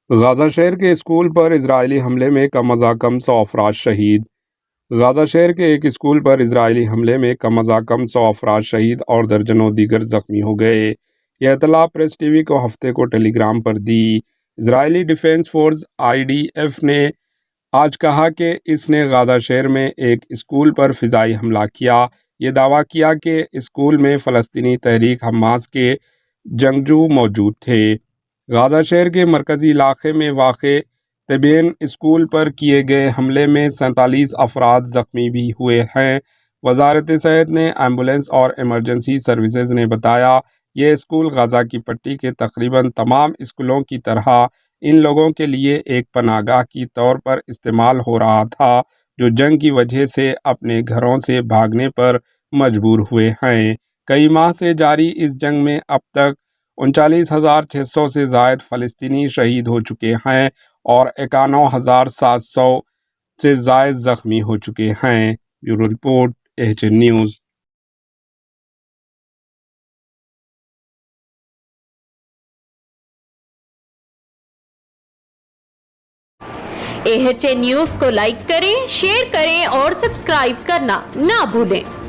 غزہ شہر کے اسکول پر اسرائیلی حملے میں کم از کم 100 افراد شہید۔ غزہ شہر کے ایک اسکول پر اسرائیلی حملے میں کم از کم 100 افراد شہید اور درجنوں دیگر زخمی ہو گئے۔ یہ اطلاع پریس ٹی وی کو ہفتے کو ٹیلی گرام پر دی۔ اسرائیلی ڈیفنس فورس IDF نے آج کہا کہ اس نے غزہ شہر میں ایک اسکول پر فضائی حملہ کیا۔ یہ دعویٰ کیا کہ اسکول میں فلسطینی تحریک حماس کے جنگجو موجود تھے۔ غزہ شہر کے مرکزی علاقے میں واقع تبیین اسکول پر کیے گئے حملے میں 47 افراد زخمی بھی ہوئے ہیں۔ وزارت صحت نے ایمبولینس اور ایمرجنسی سروسز نے بتایا یہ اسکول غزہ کی پٹی کے تقریباً تمام اسکولوں کی طرح ان لوگوں کے لیے ایک پناہ گاہ کی طور پر استعمال ہو رہا تھا جو جنگ کی وجہ سے اپنے گھروں سے بھاگنے پر مجبور ہوئے ہیں۔ کئی ماہ سے جاری اس جنگ میں اب تک 39,600 سے زائد فلسطینی شہید ہو چکے ہیں اور 91,700 سے زائد زخمی ہو چکے ہیں۔ Bureau report AHN news. AHN news کو لائک کریں، شیئر کریں اور سبسکرائب کرنا نہ بھولیں۔